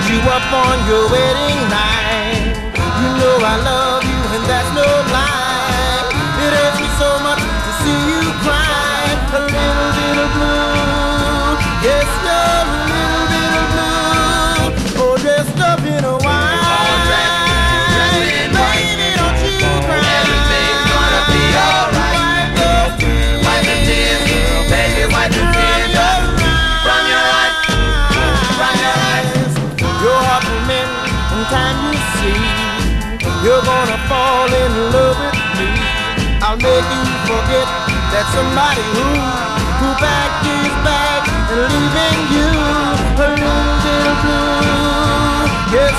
raise you up on your wedding night. You know I love you and that's no lie. It hurts me so much to see you cry. A little bit of blue, yes, you're a little bit of blue. Oh, dressed up in a white. Baby, don't you cry. Everything's gonna be alright. Wipe the tears, baby, wipe the tears from your eyes, from your eyes. Your heart will mend in time, you see. You're gonna fall in love with me. I'll make you forget that somebody who packed his bag and leaving you a little bit of blue. Yes,